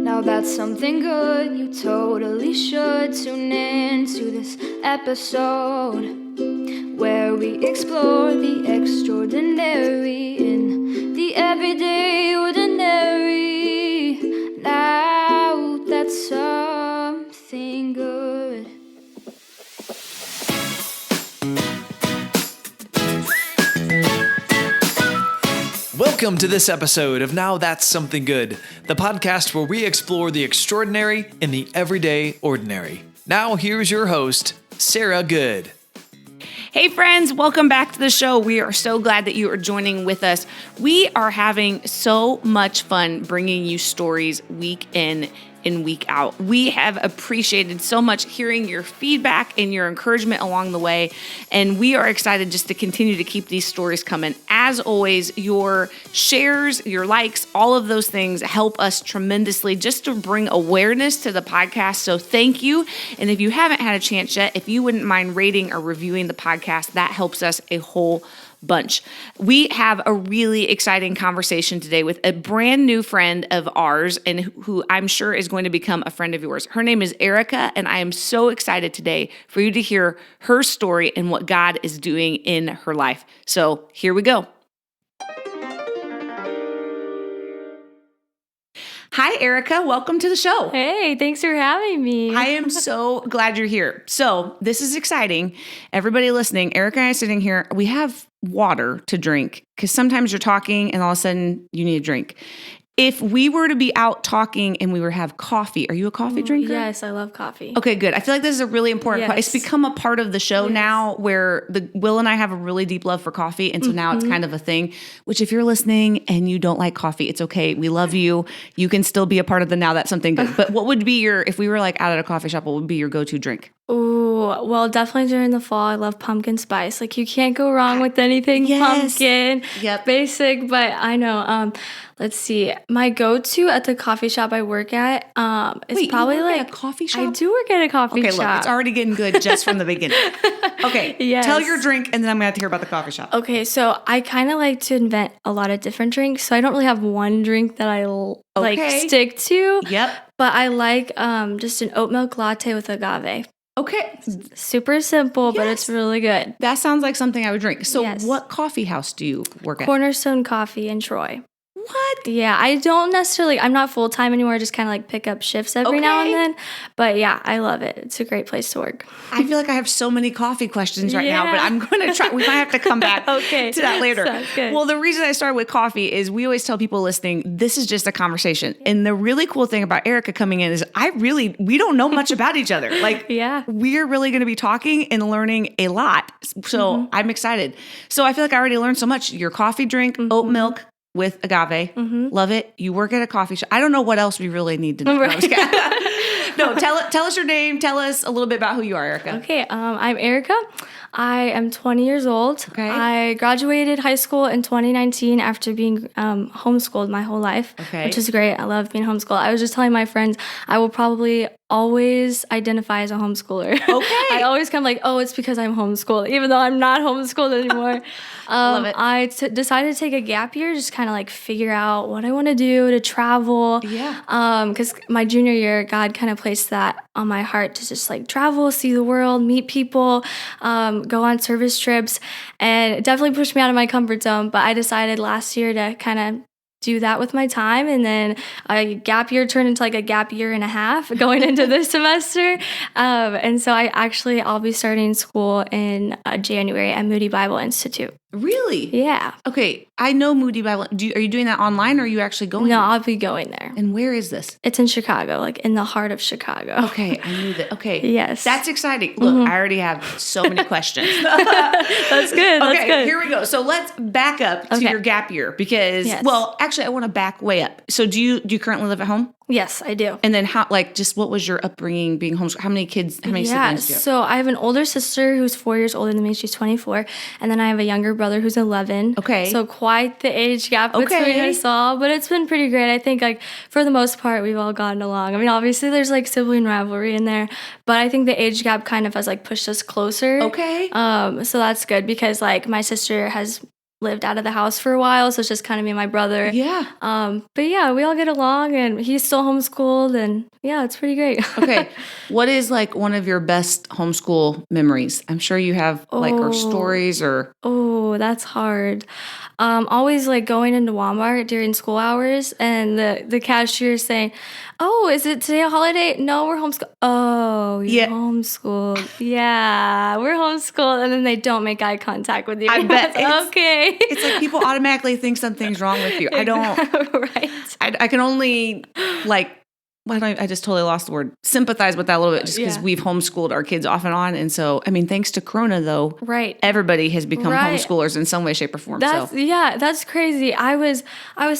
Now that's something good, you totally should tune in to this episode where we explore the extraordinary in the everyday ordinary. Now that's something good. Welcome to this episode of Now That's Something Good, the podcast where we explore the extraordinary in the everyday ordinary. Now here's your host, Sarah Good. Hey friends, welcome back to the show. We are so glad that you are joining with us. We are having so much fun bringing you stories week in and week out. We have appreciated so much hearing your feedback and your encouragement along the way, and we are excited just to continue to keep these stories coming. As always, your shares, your likes, all of those things help us tremendously just to bring awareness to the podcast. So thank you. And if you haven't had a chance yet, if you wouldn't mind rating or reviewing the podcast, that helps us a whole bunch. We have a really exciting conversation today with a brand new friend of ours and who I'm sure is going to become a friend of yours. Her name is Erika, and I am so excited today for you to hear her story and what God is doing in her life. So here we go. Hi, Erika. Welcome to the show. Hey, thanks for having me. I am so glad you're here. So this is exciting. Everybody listening, Erika and I are sitting here. We have water to drink because sometimes you're talking and all of a sudden you need a drink. If we were to be out talking and we were to have coffee, are you a coffee drinker? Yes, I love coffee. Okay, good. I feel like this is a really important part. It's Yes. become a part of the show now where Will and I have a really deep love for coffee. And so now it's kind of a thing, which if you're listening and you don't like coffee, it's okay. We love you. You can still be a part of the Now That's Something Good. But what would be if we were like out at a coffee shop, what would be your go-to drink? Ooh, well, definitely during the fall, I love pumpkin spice. Like you can't go wrong with anything pumpkin. Yep. Basic, but I know. Let's see. My go-to at the coffee shop I work at is Wait, probably you work like at a coffee shop? I do work at a coffee Okay, shop. look, it's already getting good just from the beginning. Okay, Yes. tell your drink, and then I'm going to have to hear about the coffee shop. Okay, so I kind of like to invent a lot of different drinks. So I don't really have one drink that I Okay. stick to. Yep. But I like just an oat milk latte with agave. Okay, Super simple, but it's really good. that sounds like something I would drink. So Yes. what coffee house do you work at? Cornerstone Coffee in Troy. What? Yeah, I don't necessarily, I'm not full-time anymore. I just kind of like pick up shifts every now and Okay. then. But yeah, I love it. It's a great place to work. I feel like I have so many coffee questions right now, but Yeah. I'm going to try. We might have to come back Okay. to that later. Sounds good. Well, the reason I started with coffee is we always tell people listening, this is just a conversation. And the really cool thing about Erika coming in is we don't know much about each other. Like, Yeah. we're really going to be talking and learning a lot. So I'm excited. So I feel like I already learned so much. Your coffee drink, oat milk with agave. Love it. You work at a coffee shop. I don't know what else we really need to know. Right. No, tell us your name. Tell us a little bit about who you are, Erika. Okay, I'm Erika. I am 20 years old. Okay. I graduated high school in 2019 after being homeschooled my whole life, Okay. which is great. I love being homeschooled. I was just telling my friends I will probably always identify as a homeschooler. Okay. I always come like, oh, it's because I'm homeschooled, even though I'm not homeschooled anymore. Love it. I decided to take a gap year, just kind of like figure out what I want to do, to travel. Yeah. Because my junior year, God kind of placed that on my heart to just like travel, see the world, meet people, go on service trips, and it definitely pushed me out of my comfort zone. But I decided last year to kind of do that with my time, and then a gap year turned into like a gap year and a half going into this semester. And so I'll be starting school in January at Moody Bible Institute. Really? Yeah. Okay. I know Moody Bible. Are you doing that online or are you actually going? No, I'll be going there. And where is this? It's in Chicago, like in the heart of Chicago. Okay. I knew that. Okay. Yes. That's exciting. Look, I already have so many questions. That's good. That's Okay, good. here we go. So let's back up to Okay. your gap year because, Yes. well, actually, I want to back way up. So do you currently live at home? Yes, I do. And then what was your upbringing being homeschooled? How many siblings do you have? So I have an older sister who's 4 years older than me. She's 24. And then I have a younger brother who's 11. Okay. So quite the age gap between Okay. us all. But it's been pretty great. I think, like, for the most part, we've all gotten along. I mean, obviously, there's, like, sibling rivalry in there. But I think the age gap kind of has, like, pushed us closer. Okay. So that's good because, like, my sister has lived out of the house for a while, so it's just kind of me and my brother. Yeah. But yeah, we all get along, and he's still homeschooled, and yeah, it's pretty great. Okay. What is like one of your best homeschool memories? I'm sure you have like or stories or. Oh, that's hard. Always like going into Walmart during school hours and the cashier saying, "Oh, is it today a holiday? No, we're homeschooled." "Oh, you're homeschooled." "Yeah, we're homeschooled." And then they don't make eye contact with you. I bet. Okay. It's like people automatically think something's wrong with you. I don't. Right. I can only like. I just totally lost the word. Sympathize with that a little bit just because we've homeschooled our kids off and on. And so, I mean, thanks to Corona, though, everybody has become homeschoolers in some way, shape, or form. Yeah, that's crazy. I was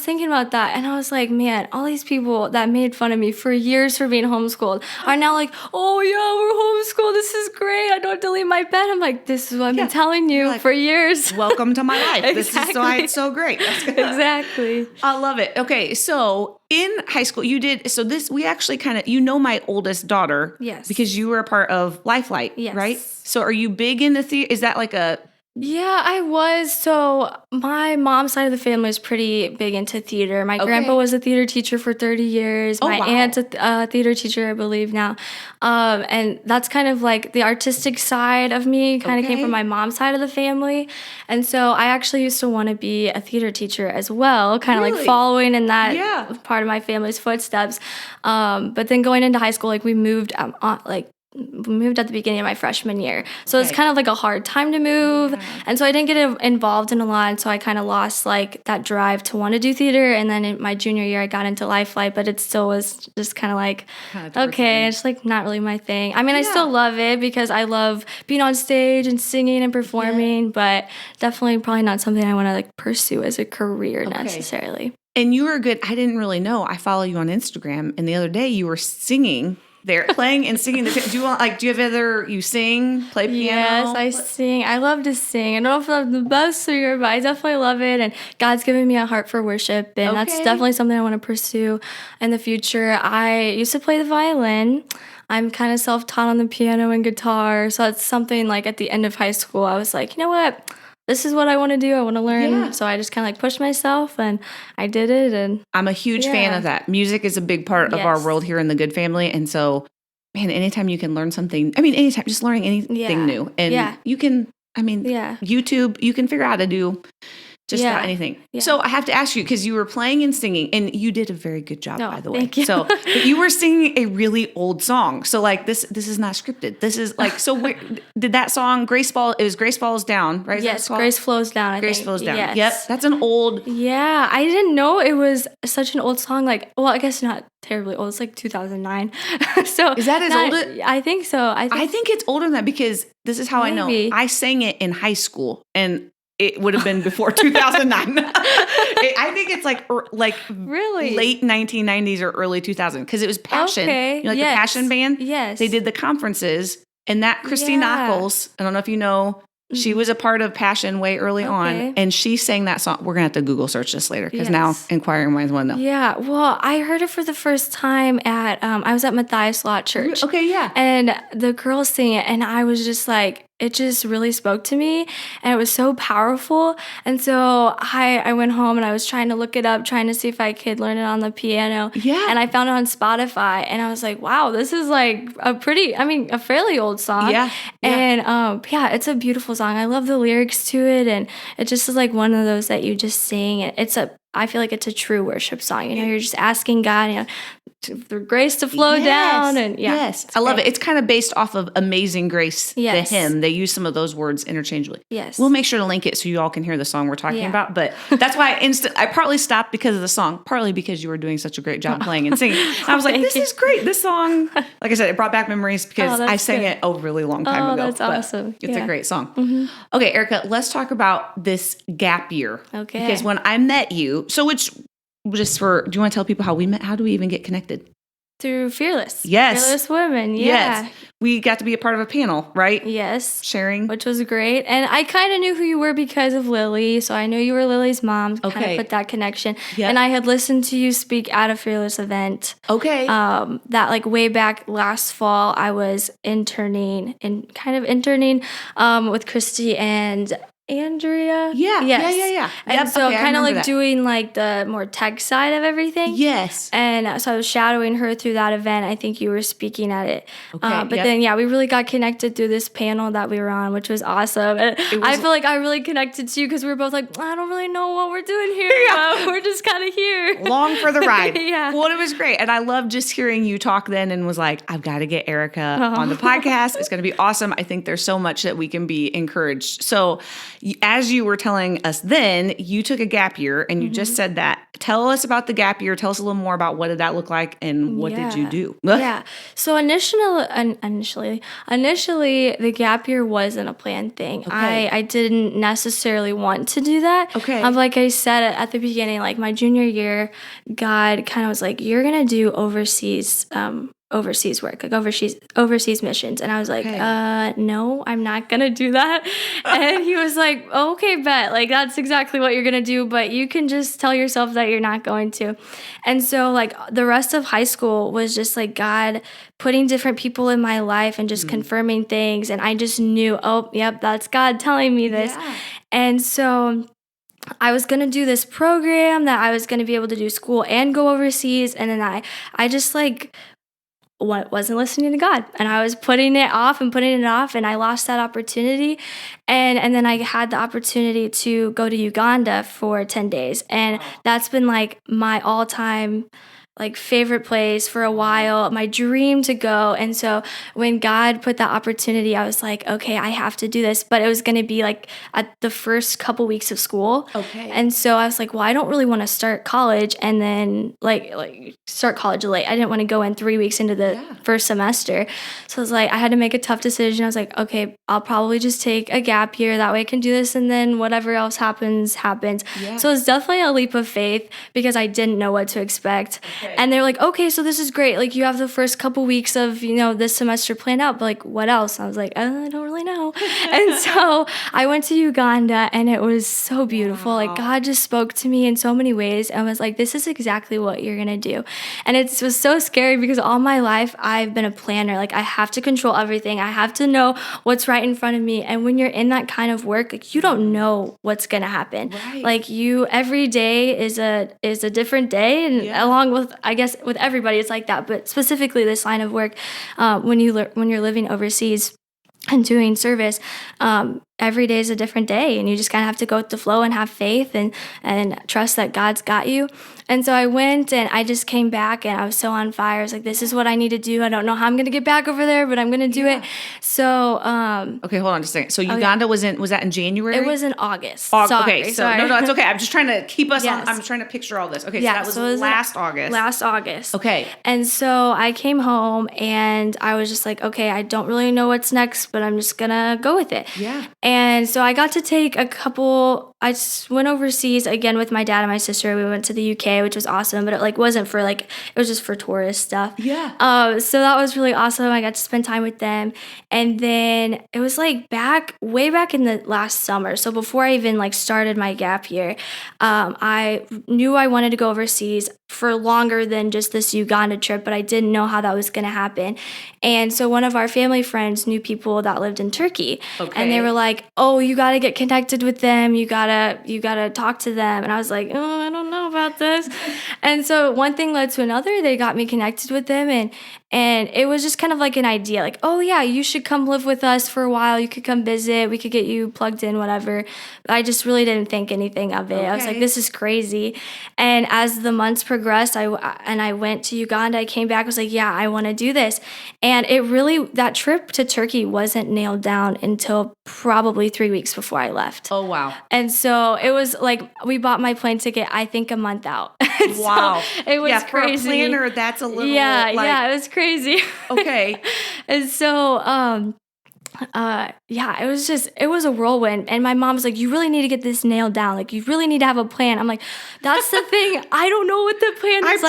thinking about that, and I was like, man, all these people that made fun of me for years for being homeschooled are now like, oh, yeah, we're homeschooled. This is great. I don't have to leave my bed. I'm like, this is what I've been telling you for years. Welcome to my life. This is why it's so great. Exactly. I love it. Okay, so in high school, we actually kind of, my oldest daughter. Yes. Because you were a part of Lifelight, right? So are you big into theater? Is that like a... Yeah, I was. So my mom's side of the family is pretty big into theater. My grandpa was a theater teacher for 30 years. My aunt's a theater teacher, I believe now. And that's kind of like the artistic side of me kind of came from my mom's side of the family. And so I actually used to want to be a theater teacher as well, kind of like following in that part of my family's footsteps. But then going into high school, like we moved at the beginning of my freshman year. So it's kind of like a hard time to move. And so I didn't get involved in a lot. And so I kind of lost like that drive to want to do theater. And then in my junior year, I got into Lifelight, but it still was just kind of like, okay, it's like not really my thing. I mean, I still love it because I love being on stage and singing and performing, but definitely probably not something I want to like pursue as a career necessarily. And you were good. I didn't really know. I follow you on Instagram. And the other day you were singing there, playing and singing. Do you play piano? Yes, I sing. I love to sing. I don't know if I'm the best singer, but I definitely love it. And God's given me a heart for worship. And that's definitely something I want to pursue in the future. I used to play the violin. I'm kind of self-taught on the piano and guitar. So that's something like at the end of high school, I was like, you know what? This is what I want to do. I want to learn. Yeah. So I just kind of like pushed myself and I did it. And I'm a huge fan of that. Music is a big part of our world here in the Good family. And so, man, anytime you can learn something, anytime just learning anything new. And you can, YouTube, you can figure out how to do just about anything. Yeah. So I have to ask you, because you were playing and singing, and you did a very good job, by the way. Thank you. So, but you were singing a really old song. So like this is not scripted. This is like, so where, did that song, Grace Falls Down, right? Yes, Grace Flows Down. Grace Flows Down. Yes. Yep. That's an old. Yeah, I didn't know it was such an old song. Like, well, I guess not terribly old. It's like 2009. So is that as old? I think so. I think it's older than that because this is how I know. I sang it in high school and it would have been before 2009. I think it's like really late 1990s or early 2000 because it was Passion. Okay. The Passion band? Yes. They did the conferences and that Christine Knuckles, I don't know if you know, she was a part of Passion way early on, and she sang that song. We're going to have to Google search this later because now inquiring minds want to know. Yeah, well, I heard it for the first time at, I was at Matthias Lot Church. Okay, yeah. And the girls sing it, and I was just like, it just really spoke to me, and it was so powerful. And so I went home, and I was trying to look it up, trying to see if I could learn it on the piano. Yeah. And I found it on Spotify, and I was like, wow, this is like a fairly old song. Yeah. And it's a beautiful song. I love the lyrics to it, and it just is like one of those that you just sing. I feel like it's a true worship song. You know, you're just asking God, for grace to flow down. And I love it. It's kind of based off of Amazing Grace, the hymn. They use some of those words interchangeably. Yes. We'll make sure to link it so you all can hear the song we're talking about. But that's why I partly stopped because of the song, partly because you were doing such a great job playing and singing. I was like, this is great. This song, like I said, it brought back memories because I sang it a really long time ago. That's awesome. It's a great song. Mm-hmm. Okay, Erika, let's talk about this gap year. Okay. Because when I met you, do you want to tell people how we met? How do we even get connected? Through Fearless. Yes. Fearless Women. Yeah. Yes. We got to be a part of a panel, right? Yes. Sharing. Which was great. And I kind of knew who you were because of Lily. So I knew you were Lily's mom. Okay. Kind of put that connection. Yep. And I had listened to you speak at a Fearless event. Okay. That like way back last fall, I was interning with Christy and Andrea. Yeah. And Yep, so okay, I kind of remember like that. doing like the more tech side of everything. Yes. And so I was shadowing her through that event. I think you were speaking at it. Okay, But yep. then, we really got connected through this panel that we were on, which was awesome. And I feel like I really connected too because we were both like, I don't really know what we're doing here, but we're just kind of here. Long for the ride. Yeah. Well, it was great. And I loved just hearing you talk then and was like, I've got to get Erika on the podcast. It's going to be awesome. I think there's so much that we can be encouraged. So as you were telling us then, you took a gap year and you just said that. Tell us about the gap year. Tell us a little more about what did that look like and what did you do? Yeah. So initially, the gap year wasn't a planned thing. Okay. I didn't necessarily want to do that. Okay. Like I said at the beginning, like my junior year, God kind of was like, you're going to do overseas work, like overseas missions. And I was like, no, I'm not going to do that. And he was like, okay, bet. Like, that's exactly what you're going to do, but you can just tell yourself that you're not going to. And so like the rest of high school was just like God putting different people in my life and just confirming things. And I just knew, oh, yep, that's God telling me this. Yeah. And so I was going to do this program that I was going to be able to do school and go overseas. And then I just like wasn't listening to God, and I was putting it off, and I lost that opportunity. And then I had the opportunity to go to Uganda for 10 days. And that's been like my all-time like favorite place for a while, my dream to go. And so when God put that opportunity, I was like, okay, I have to do this. But it was going to be like at the first couple weeks of school. Okay. And so I was like, well, I don't really want to start college and then like start college late. I didn't want to go in 3 weeks into the first semester. So I was like, I had to make a tough decision. I was like, okay, I'll probably just take a gap year. That way I can do this. And then whatever else happens. Yeah. So it's definitely a leap of faith because I didn't know what to expect. Okay. And they're like, okay, so this is great. Like you have the first couple weeks of, this semester planned out, but like what else? I was like, I don't really know. And so I went to Uganda and it was so beautiful. Wow. Like God just spoke to me in so many ways and was like, this is exactly what you're going to do. And it was so scary because all my life I've been a planner. Like I have to control everything. I have to know what's right in front of me. And when you're in that kind of work, like you don't know what's going to happen. Right. Like every day is a different day. And along with, I guess, with everybody, it's like that. But specifically this line of work, when you're living overseas and doing service, every day is a different day, and you just kind of have to go with the flow and have faith and trust that God's got you. And so I went and I just came back and I was so on fire. I was like, this is what I need to do. I don't know how I'm going to get back over there, but I'm going to do it. So, okay, hold on just a second. So Uganda was that in January? It was in August. Okay, so no, it's okay. I'm just trying to keep us on. Yes. I'm trying to picture all this. Okay, so that was last August. Last August. Okay. And so I came home and I was just like, okay, I don't really know what's next, but I'm just going to go with it. Yeah. And so I got to take I just went overseas again with my dad and my sister. We went to the UK, which was awesome, but it wasn't for it was just for tourist stuff. Yeah. So that was really awesome. I got to spend time with them. And then it was way back in the last summer. So before I even started my gap year, I knew I wanted to go overseas for longer than just this Uganda trip, but I didn't know how that was going to happen. And so one of our family friends knew people that lived in Turkey. Okay. And they were like, oh, you got to get connected with them. You got to talk to them. And I was like, oh, I don't know about this. And so one thing led to another. They got me connected with them. And it was just kind of like an idea, like, oh, yeah, you should come live with us for a while. You could come visit. We could get you plugged in, whatever. But I just really didn't think anything of it. Okay. I was like, this is crazy. And as the months progressed, I went to Uganda. I came back. I was like, yeah, I want to do this. And that trip to Turkey wasn't nailed down until probably 3 weeks before I left. Oh, wow. And so it was like we bought my plane ticket, I think, a month out. Wow. So it was crazy. For a planner, that's a little it was crazy. Okay. And so it was a whirlwind. And my mom's like, you really need to get this nailed down. Like, you really need to have a plan. I'm like, that's the thing. I don't know what the plan is.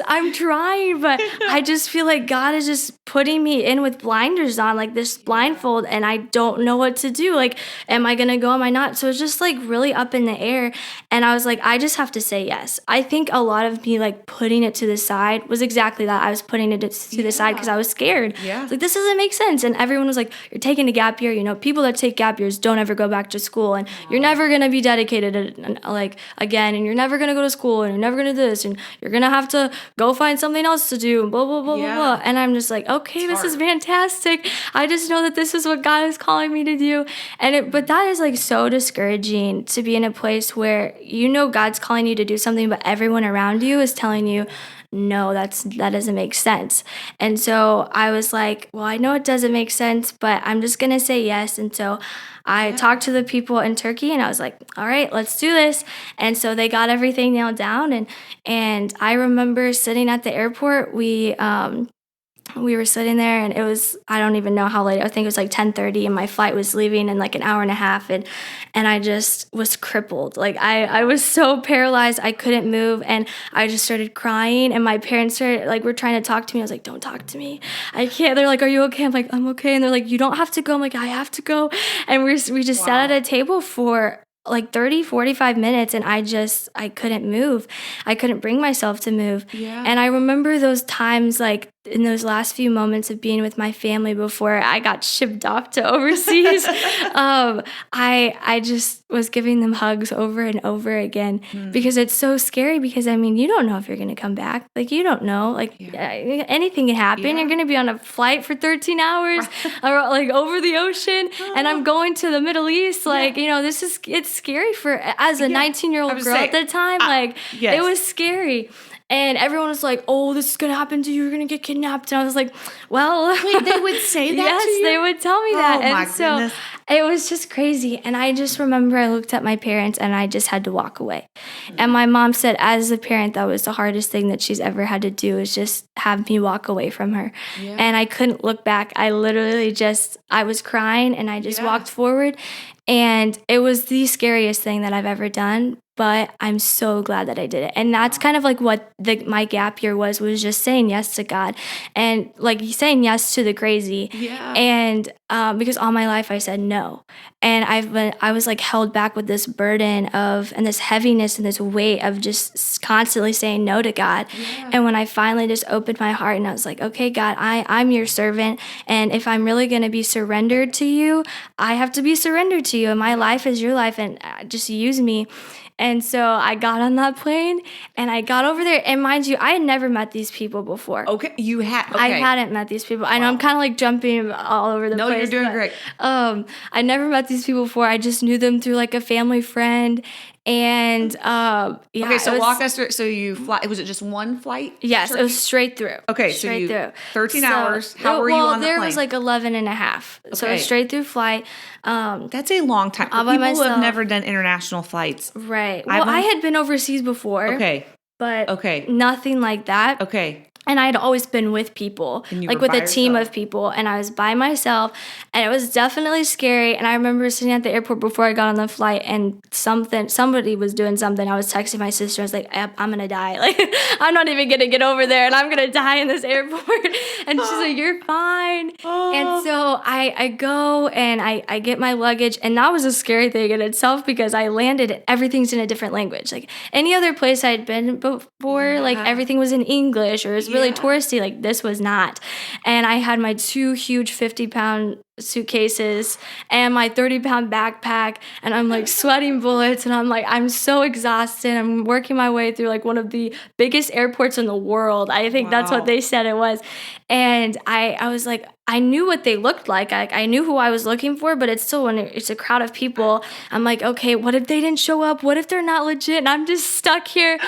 I'm trying, but I just feel like God is just putting me in with blinders on, like this blindfold, and I don't know what to do. Like, am I going to go? Am I not? So it's just really up in the air. And I was like, I just have to say yes. I think a lot of me putting it to the side was exactly that. I was putting it to the side because I was scared. Yeah. Like, this doesn't make sense. And everyone was like, like, you're taking a gap year. You know, people that take gap years don't ever go back to school, and you're never going to be dedicated like again, and you're never going to go to school, and you're never going to do this, and you're going to have to go find something else to do, and blah, blah, blah, blah, blah. And I'm just like, okay, this is fantastic. I just know that this is what God is calling me to do. But that is like so discouraging to be in a place where you know God's calling you to do something, but everyone around you is telling you, no, that doesn't make sense. And so I was like, well, I know it doesn't make sense, but I'm just going to say yes. And so I talked to the people in Turkey, and I was like, all right, let's do this. And so they got everything nailed down. And I remember sitting at the airport, we were sitting there, and it was, I don't even know how late. I think it was like 10:30, and my flight was leaving in like an hour and a half. And I just was crippled. Like I was so paralyzed. I couldn't move, and I just started crying, and my parents were trying to talk to me. I was like, don't talk to me. I can't. They're like, are you okay? I'm like, I'm okay. And they're like, you don't have to go. I'm like, I have to go. And we just sat at a table for like 30, 45 minutes, and I couldn't move. I couldn't bring myself to move. Yeah. And I remember those times, like in those last few moments of being with my family before I got shipped off to overseas, I just was giving them hugs over and over again because it's so scary, because I mean, you don't know if you're going to come back. Like, you don't know, like anything can happen. Yeah. You're going to be on a flight for 13 hours or like over the ocean, and I'm going to the Middle East. Like, you know, it's scary as a 19-year-old girl at the time. It was scary. And everyone was like, oh, this is going to happen to you. You're going to get kidnapped. And I was like, well. Wait, they would say that yes, to you? They would tell me that. Oh, my goodness. It was just crazy. And I just remember I looked at my parents, and I just had to walk away. And my mom said, as a parent, that was the hardest thing that she's ever had to do, is just have me walk away from her. Yeah. And I couldn't look back. I literally I was crying, and I just walked forward. And it was the scariest thing that I've ever done, but I'm so glad that I did it. And that's kind of like what my gap year was just saying yes to God, and like saying yes to the crazy. Yeah. And because all my life I said no, and I was like held back with this burden and this heaviness and this weight of just constantly saying no to God. Yeah. And when I finally just opened my heart, and I was like, okay, God, I'm your servant, and if I'm really going to be surrendered to you, I have to be surrendered to you, and my life is your life, and just use me. And so I got on that plane, and I got over there. And mind you, I had never met these people before. Okay, you had. Okay. I hadn't met these people. I know I'm kind of like jumping all over the place. No, you're doing great. I never met these people before. I just knew them through like a family friend. And okay, so walk us through. So you fly? Was it just one flight? Yes, it was straight through. Okay, straight through. 13 hours. How were you on the plane? There was like 11 and a half. Okay. So it was straight through flight. That's a long time for people who have never done international flights. Right. Well, I had been overseas before. Okay. But nothing like that. Okay. And I had always been with people, like with a team of people, and I was by myself, and it was definitely scary. And I remember sitting at the airport before I got on the flight, and somebody was doing something. I was texting my sister. I was like, I'm going to die. Like, I'm not even going to get over there, and I'm going to die in this airport. And she's like, you're fine. And so I go, and I get my luggage, and that was a scary thing in itself, because I landed, and everything's in a different language. Like, any other place I'd been before, like, everything was in English, or it was really touristy. Like, this was not. And I had my 2 huge 50-pound suitcases and my 30-pound backpack, and I'm like sweating bullets, and I'm like, I'm so exhausted. I'm working my way through like one of the biggest airports in the world. I think that's what they said it was. And I was like, I knew what they looked like. I knew who I was looking for, but it's still, when it's a crowd of people, I'm like, okay, what if they didn't show up? What if they're not legit and I'm just stuck here?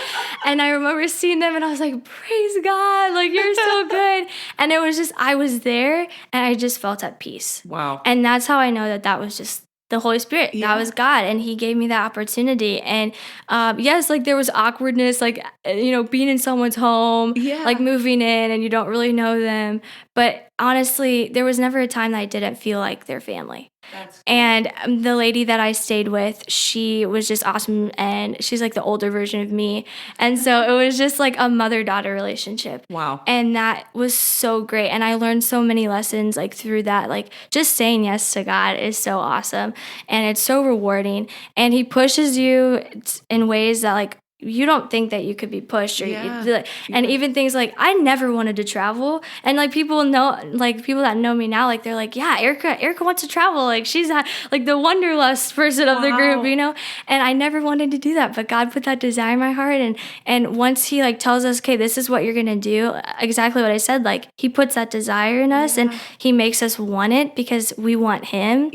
And I remember seeing them, and I was like, praise God, like, you're so good. And it was just, I was there, and I just felt at peace. Wow. And that's how I know that was just the Holy Spirit. Yeah. That was God, and He gave me that opportunity. And yes, like, there was awkwardness, like, being in someone's home, like moving in, and you don't really know them. But honestly, there was never a time that I didn't feel like their family. That's cool. And the lady that I stayed with, she was just awesome, and she's like the older version of me. And so it was just like a mother-daughter relationship. Wow. And that was so great. And I learned so many lessons like through that. Like, just saying yes to God is so awesome, and it's so rewarding. And He pushes you in ways that, like, you don't think that you could be pushed or Yeah. and even things like I never wanted to travel, and like people that know me now, like they're like, yeah, Erika wants to travel, like she's like the wanderlust person of the group, you know. And I never wanted to do that, but God put that desire in my heart, and once he like tells us, okay, this is what you're gonna do, exactly what I said, like he puts that desire in us, and he makes us want it because we want him.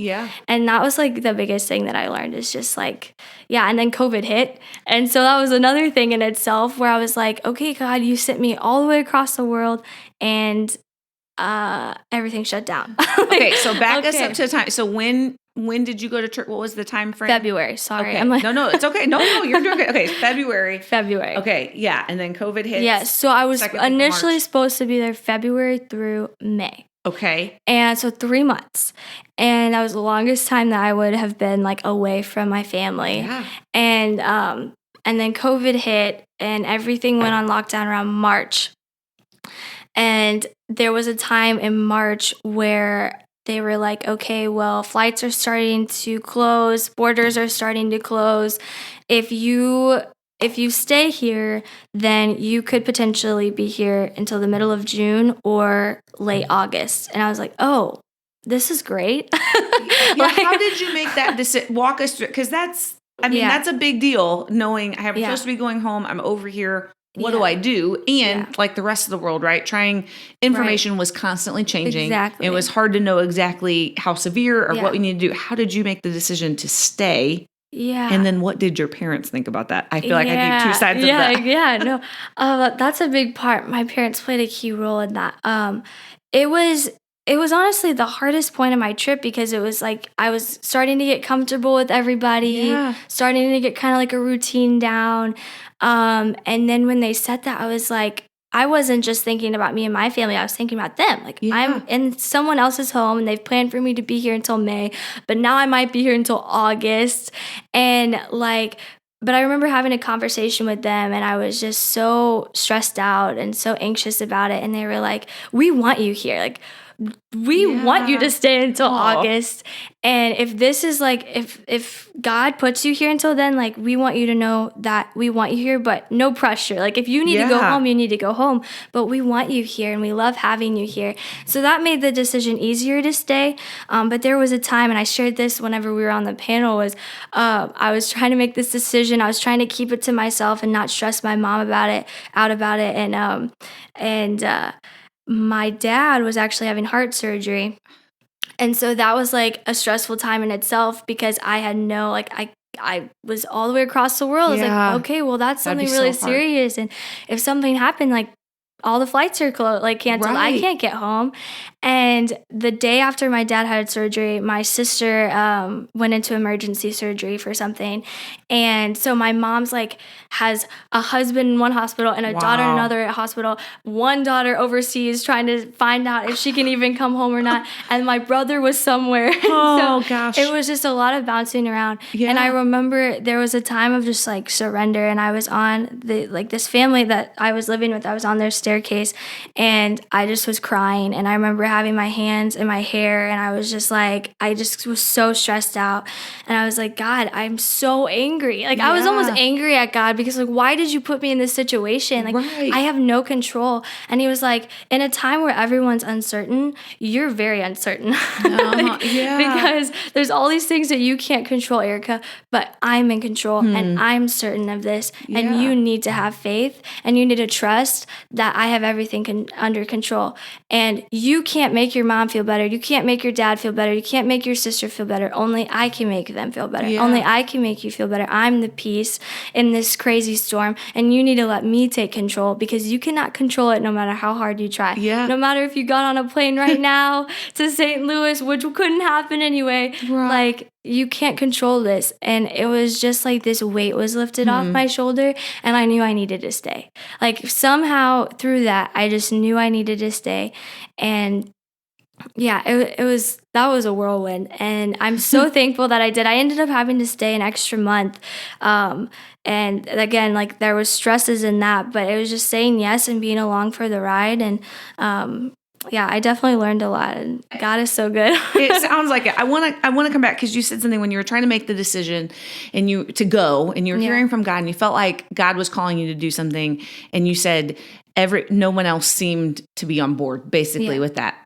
And that was like the biggest thing that I learned, is just like, and then COVID hit, and so that was another thing in itself where I was like, okay, God, you sent me all the way across the world, and everything shut down. Okay, so back us up to the time. So when did you go to church? What was the time frame? February. Sorry. Okay. I'm like, No, it's okay. No, you're doing good. Okay, February. Okay, yeah, and then COVID hit. Yes, so I was initially supposed to be there February through May. Okay. And so 3 months. And that was the longest time that I would have been like away from my family. Yeah. And then COVID hit and everything went on lockdown around March. And there was a time in March where they were like, okay, well, flights are starting to close, borders are starting to close. If you stay here, then you could potentially be here until the middle of June or late August. And I was like, oh, this is great. How did you make that decision? Walk us through, because that's a big deal, knowing I'm supposed to be going home, I'm over here. What do I do? And like the rest of the world, right? Information was constantly changing. Exactly. It was hard to know exactly how severe or what we need to do. How did you make the decision to stay? Yeah. And then what did your parents think about that? I feel like I need two sides of that. Yeah, no. That's a big part. My parents played a key role in that. It was honestly the hardest point of my trip, because it was like I was starting to get comfortable with everybody, starting to get kind of like a routine down. And then when they said that, I was like, I wasn't just thinking about me and my family. I was thinking about them. Like I'm in someone else's home and they've planned for me to be here until May, but now I might be here until August. And but I remember having a conversation with them and I was just so stressed out and so anxious about it. And they were like, we want you here. Like, we want you to stay until August. And if this is like, if God puts you here until then, like we want you to know that we want you here, but no pressure. Like if you need to go home, you need to go home, but we want you here and we love having you here. So that made the decision easier to stay. But there was a time, and I shared this whenever we were on the panel, was I was trying to make this decision. I was trying to keep it to myself and not stress my mom about it. And my dad was actually having heart surgery. And so that was like a stressful time in itself, because I had I was all the way across the world. I was like, okay, well, that's something really serious. And if something happened, like all the flights are canceled. Right. I can't get home. And the day after my dad had surgery, my sister went into emergency surgery for something. And so my mom's has a husband in one hospital and a daughter in another hospital. One daughter overseas trying to find out if she can even come home or not. And my brother was somewhere. Oh, gosh. It was just a lot of bouncing around. Yeah. And I remember there was a time of just surrender. And I was on this family that I was living with. I was on their staircase and I just was crying. And I remember having my hands in my hair and I was just I just was so stressed out. And I was like, God, I'm so angry. I was almost angry at God, because why did you put me in this situation? I have no control. And he was like, in a time where everyone's uncertain, you're very uncertain. Because there's all these things that you can't control, Erika, but I'm in control and I'm certain of this. And you need to have faith and you need to trust that I have everything under control. And you can't make your mom feel better. You can't make your dad feel better. You can't make your sister feel better. Only I can make them feel better. Only I can make you feel better. I'm the peace in this crazy storm, and you need to let me take control, because you cannot control it no matter how hard you try. No matter if you got on a plane right now to St. Louis, which couldn't happen anyway. You can't control this. And it was just this weight was lifted off my shoulder, and I knew I needed to stay. Somehow through that, I just knew I needed to stay. And that was a whirlwind, and I'm so thankful that I did. I ended up having to stay an extra month. And again, there was stresses in that, but it was just saying yes and being along for the ride. And yeah, I definitely learned a lot, and God is so good. It sounds like it. I want to come back because you said something when you were trying to make the decision and you to go and you were hearing from God and you felt like God was calling you to do something and you said no one else seemed to be on board basically with that.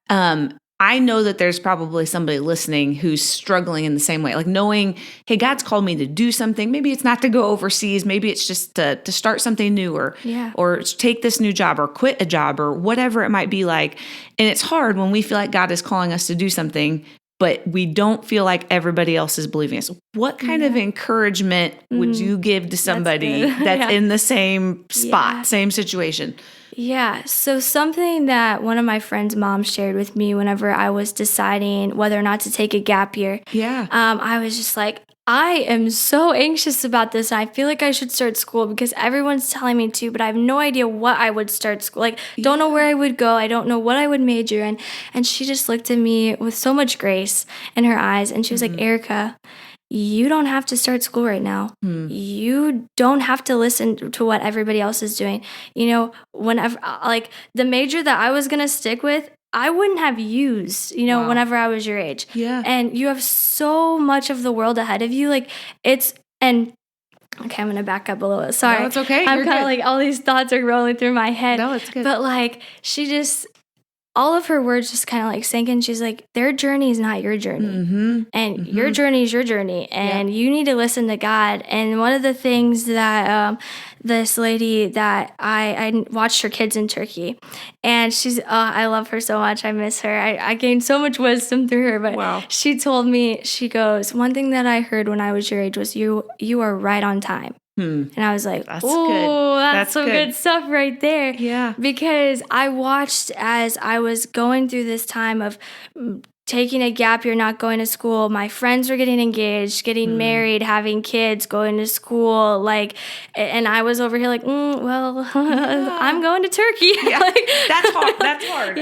I know that there's probably somebody listening who's struggling in the same way, like knowing, hey, God's called me to do something. Maybe it's not to go overseas. Maybe it's just to start something new or take this new job or quit a job or whatever it might be like. And it's hard when we feel like God is calling us to do something, but we don't feel like everybody else is believing us. What kind of encouragement would you give to somebody that's in the same spot, same situation? Yeah. So something that one of my friend's moms shared with me whenever I was deciding whether or not to take a gap year. Yeah. I was just like, I am so anxious about this. And I feel like I should start school because everyone's telling me to, but I have no idea what I would start school. Like, don't know where I would go. I don't know what I would major in. And she just looked at me with so much grace in her eyes. And she was like, Erika, you don't have to start school right now. You don't have to listen to what everybody else is doing. You know, whenever, like, the major that I was going to stick with, I wouldn't have used, whenever I was your age. Yeah. And you have so much of the world ahead of you. Like, okay, I'm going to back up a little bit. Sorry. No, it's okay. I'm kind of like, all these thoughts are rolling through my head. No, it's good. But like, all of her words just kind of like sank in. She's like, their journey is not your journey. And your journey is your journey. And you need to listen to God. And one of the things that this lady that I watched her kids in Turkey. And I love her so much. I miss her. I gained so much wisdom through her. But she told me, she goes, one thing that I heard when I was your age was you are right on time. And I was like, oh, that's some good stuff right there. Yeah. Because I watched as I was going through this time of taking a gap year, not going to school. My friends were getting engaged, getting married, having kids, going to school. Like, and I was over here like, I'm going to Turkey. Yeah. Like, that's hard. That's hard.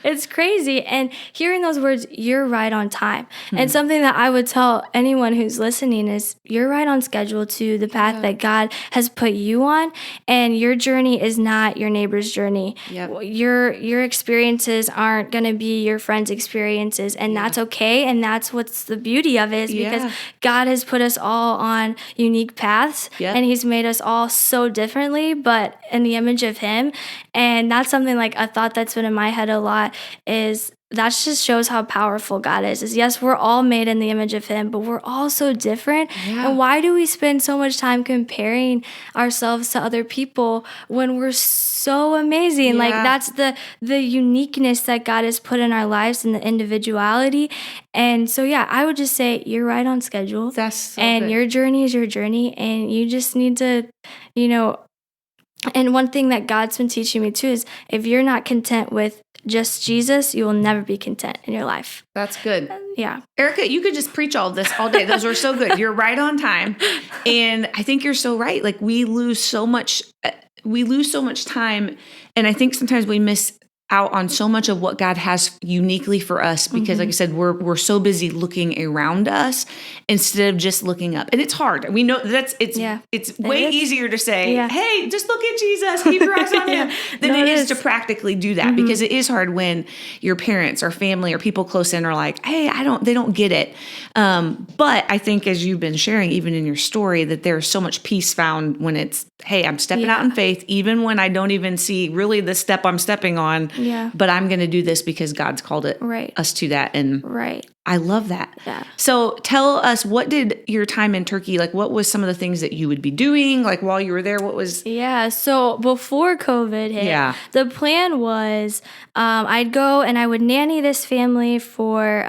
It's crazy. And hearing those words, you're right on time. And something that I would tell anyone who's listening is you're right on schedule to the path that God has put you on. And your journey is not your neighbor's journey. Yep. Your experiences aren't going to be your friend's experiences. And that's okay. And that's what's the beauty of it is because God has put us all on unique paths and he's made us all so differently, but in the image of him. And that's something like a thought that's been in my head a lot is that just shows how powerful God is yes, we're all made in the image of him, but we're all so different. And why do we spend so much time comparing ourselves to other people when we're so amazing? Like that's the uniqueness that God has put in our lives and the individuality. And so I would just say you're right on schedule. That's so and good. Your journey is your journey, and you just need to, and one thing that God's been teaching me too is if you're not content with just Jesus, you will never be content in your life. That's good. Yeah. Erika, you could just preach all of this all day. Those were so good. You're right on time. And I think you're so right. Like we lose so much time. And I think sometimes we miss out on so much of what God has uniquely for us because like I said, we're so busy looking around us instead of just looking up. And it's hard. We know it's way easier to say, hey, just look at Jesus, keep your eyes on him than it is to practically do that because it is hard when your parents or family or people close in are like, hey, they don't get it. But I think as you've been sharing, even in your story, that there's so much peace found when it's, hey, I'm stepping out in faith, even when I don't even see really the step I'm stepping on. Yeah. But I'm going to do this because God's called us to that. And I love that. Yeah. So tell us, what did your time in Turkey, like what was some of the things that you would be doing? Like while you were there, what was? Yeah. So before COVID hit, the plan was I'd go and I would nanny this family for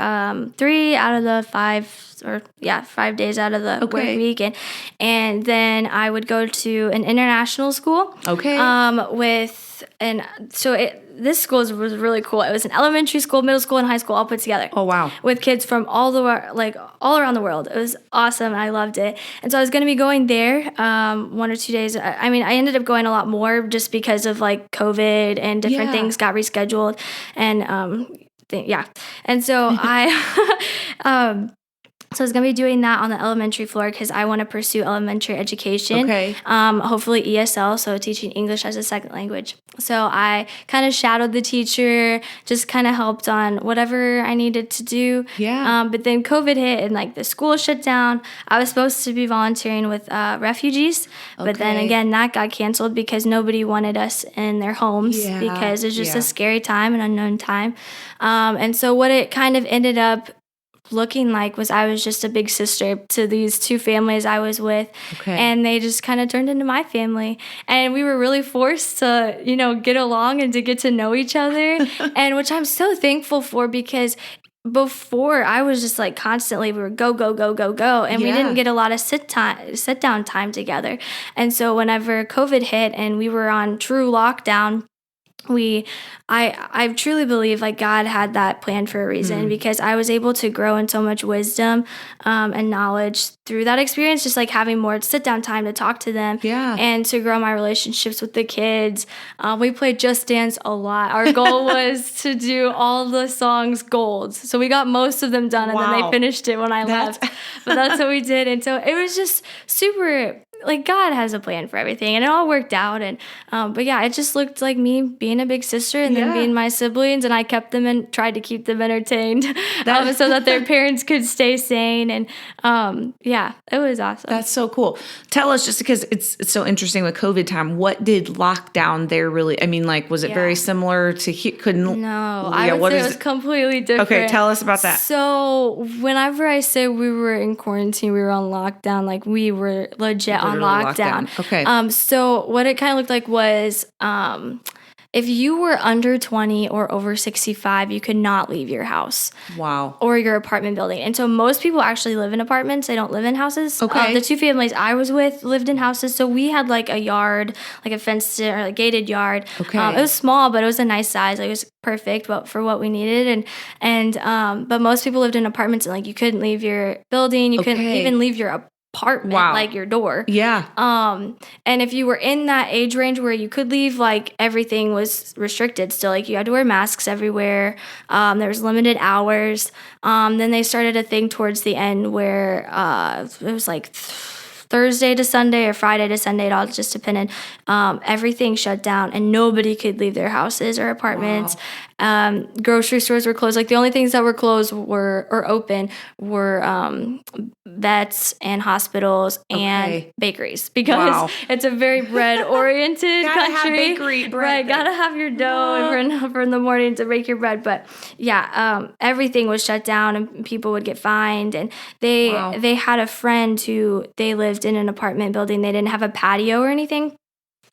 3 out of the 5 days out of the work week. And then I would go to an international school. Okay. This school was really cool. It was an elementary school, middle school, and high school all put together. Oh, wow. With kids from all around the world. It was awesome. I loved it. And so I was going to be going there 1 or 2 days. I ended up going a lot more just because of like COVID and different things got rescheduled. And And so So I was going to be doing that on the elementary floor because I want to pursue elementary education. Okay. Hopefully ESL, so teaching English as a second language. So I kind of shadowed the teacher, just kind of helped on whatever I needed to do. Yeah. But then COVID hit and like the school shut down. I was supposed to be volunteering with refugees, but then Okay. again, that got canceled because nobody wanted us in their homes Yeah, because it's just yeah. a scary time, an unknown time. And so what it kind of ended up looking like was I was just a big sister to these two families I was with. Okay. And they just kind of turned into my family. And we were really forced to, get along and to get to know each other. And which I'm so thankful for because before I was just like constantly we were go, go, go, go, go. And we Yeah. didn't get a lot of sit down time together. And so whenever COVID hit and we were on true lockdown, I truly believe like God had that plan for a reason because I was able to grow in so much wisdom and knowledge through that experience, just like having more sit down time to talk to them and to grow my relationships with the kids. We played Just Dance a lot. Our goal was to do all the songs golds. So we got most of them done and then they finished it when I left. But that's what we did. And so it was just super, like God has a plan for everything and it all worked out. And, but yeah, it just looked like me being a big sister and then being my siblings, and I kept them and tried to keep them entertained so that their parents could stay sane. And, yeah, it was awesome. That's so cool. Tell us, just because it's so interesting with COVID time, what did lockdown there really, I mean, like, was it very similar to No, I would say it was completely different. Okay, tell us about that. So whenever I say we were in quarantine, we were on lockdown, like we were legit on lockdown. Okay. So what it kind of looked like was if you were under 20 or over 65, you could not leave your house. Wow. Or your apartment building. And so most people actually live in apartments. They don't live in houses. Okay. The two families I was with lived in houses. So we had like a yard, like a fenced or a gated yard. Okay. It was small, but it was a nice size. It was perfect for what we needed. But most people lived in apartments and like you couldn't leave your building. You couldn't even leave your apartment, like your door. Yeah. And if you were in that age range where you could leave, like everything was restricted still. Like you had to wear masks everywhere. There was limited hours. Then they started a thing towards the end where it was like Thursday to Sunday or Friday to Sunday. It all just depended. Everything shut down and nobody could leave their houses or apartments. Grocery stores were closed. Like the only things that were closed or open were vets and hospitals and bakeries because it's a very bread oriented country. Have bakery bread. Right, gotta have your dough for in the morning to make your bread. But yeah, everything was shut down and people would get fined. And they had a friend who they lived in an apartment building. They didn't have a patio or anything.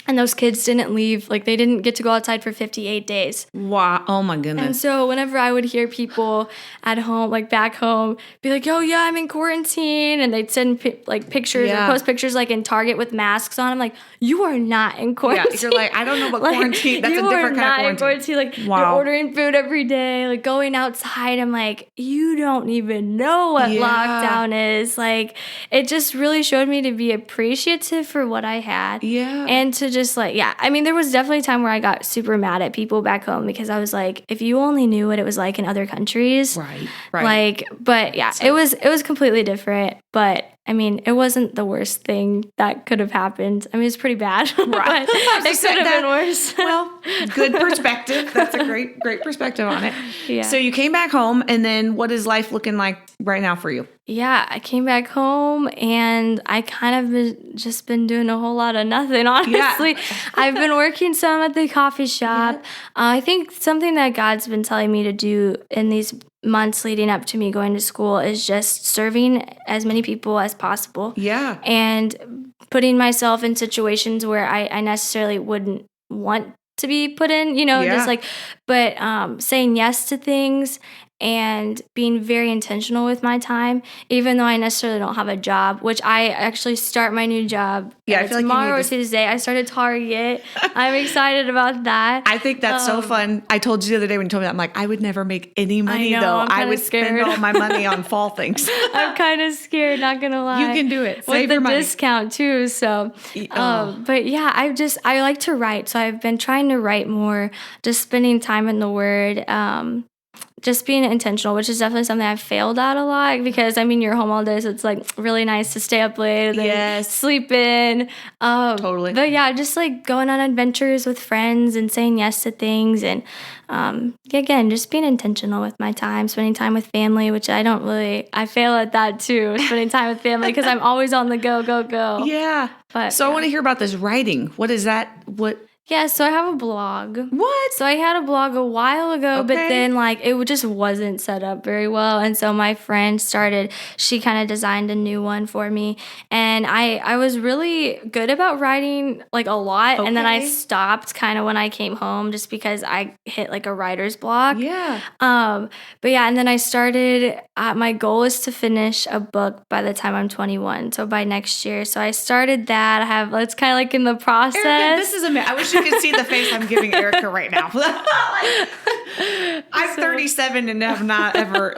And those kids didn't leave, like they didn't get to go outside for 58 days. Wow. Oh my goodness. And so whenever I would hear people at home, like back home, be like, oh yeah, I'm in quarantine. And they'd send pictures or post pictures like in Target with masks on. I'm like, you are not in quarantine. Yeah, you're like, I don't know what quarantine, that's a different kind of quarantine. Like you're ordering food every day, like going outside. I'm like, you don't even know what lockdown is. Like it just really showed me to be appreciative for what I had. Yeah. And to just like, I mean, there was definitely a time where I got super mad at people back home because I was like, if you only knew what it was like in other countries. Right. Like, but yeah, it was completely different. But I mean, it wasn't the worst thing that could have happened. I mean, it's pretty bad. Right. But it could have been worse. Well, good perspective. That's a great perspective on it. Yeah. So you came back home, and then what is life looking like right now for you? Yeah, I came back home and I kind of just been doing a whole lot of nothing, honestly. Yeah. I've been working some at the coffee shop. Yeah. I think something that God's been telling me to do in these months leading up to me going to school is just serving as many people as possible. Yeah. And putting myself in situations where I necessarily wouldn't want to be put in, just like, but saying yes to things and being very intentional with my time, even though I necessarily don't have a job, which I actually start my new job I feel tomorrow or like Tuesday. I started Target. I'm excited about that. I think that's so fun. I told you the other day when you told me that, I'm like, I would never make any money though. I would spend all my money on fall things. I'm kind of scared, not gonna lie. You can do it. Save with your the money. discount too. So, but yeah, I like to write. So I've been trying to write more, just spending time in the Word. just being intentional, which is definitely something I've failed at a lot because, I mean, you're home all day, so it's like really nice to stay up late and then sleep in. Totally. But yeah, just like going on adventures with friends and saying yes to things. And again, just being intentional with my time, spending time with family, which I fail at that too, spending time with family because I'm always on the go. Yeah. But so I want to hear about this writing. What is that? What? Yeah, so I have a blog. What? So I had a blog a while ago, but Okay. then like it just wasn't set up very well. And so my friend she kind of designed a new one for me. And I was really good about writing like a lot. And then I Okay. stopped kind of when I came home just because I hit like a writer's block. Yeah. But yeah, and then I started, my goal is to finish a book by the time I'm 21. So by next year. So I started that. It's kind of like in the process. Erica, this is amazing. I wish you could see the face I'm giving Erica right now. I'm 37 and have not ever,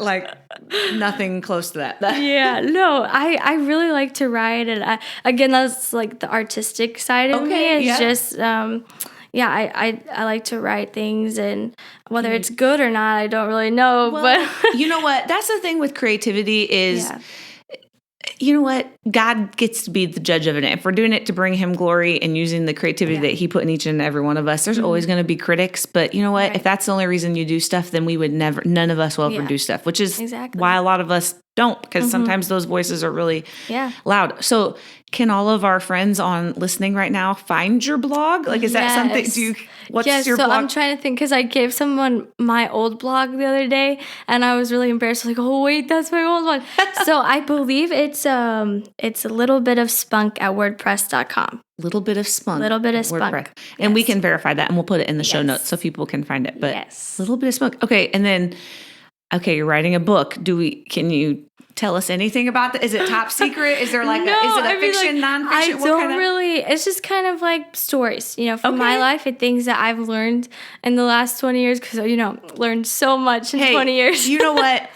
nothing close to that. Yeah, no, I really like to write. And again, that's like the artistic side of me. It's yeah. just, I like to write things, and whether it's good or not, I don't really know. Well, but you know what? That's the thing with creativity is... yeah. You know what? God gets to be the judge of it. If we're doing it to bring him glory and using the creativity that he put in each and every one of us, there's always going to be critics. But you know what? Right. If that's the only reason you do stuff, then we would none of us will ever do stuff, which is why a lot of us don't, because sometimes those voices are really loud. So can all of our friends on listening right now find your blog? Is that something? What's your blog? I'm trying to think because I gave someone my old blog the other day, and I was really embarrassed. Like, oh wait, that's my old one. So I believe it's a little bit of spunk at WordPress.com. Little bit of spunk. Little bit of WordPress. spunk. And we can verify that, and we'll put it in the show Yes. notes so people can find it. But Yes. little bit of spunk. Okay, and then you're writing a book. Can you tell us anything about that? Is it top secret? Is there is it a fiction, nonfiction? I don't really, it's just kind of like stories, from my life and things that I've learned in the last 20 years because, learned so much in 20 years. You know what?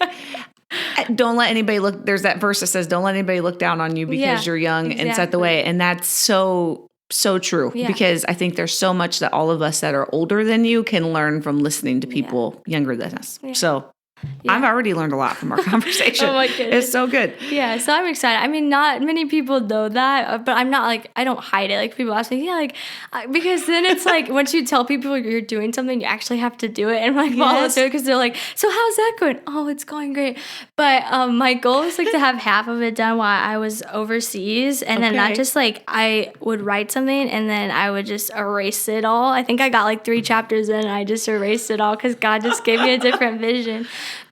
Don't let anybody look, there's that verse that says, don't let anybody look down on you because you're young and set the way. And that's so true because I think there's so much that all of us that are older than you can learn from listening to people younger than us. Yeah. So I've already learned a lot from our conversation. Oh my goodness. It's so good. Yeah, so I'm excited. I mean, not many people know that, but I'm not I don't hide it. Like people ask me, because then it's like once you tell people you're doing something, you actually have to do it and follow through because they're like, so how's that going? Oh, it's going great. But my goal is to have half of it done while I was overseas, and then not just I would write something and then I would just erase it all. I think I got 3 chapters in and I just erased it all because God just gave me a different vision.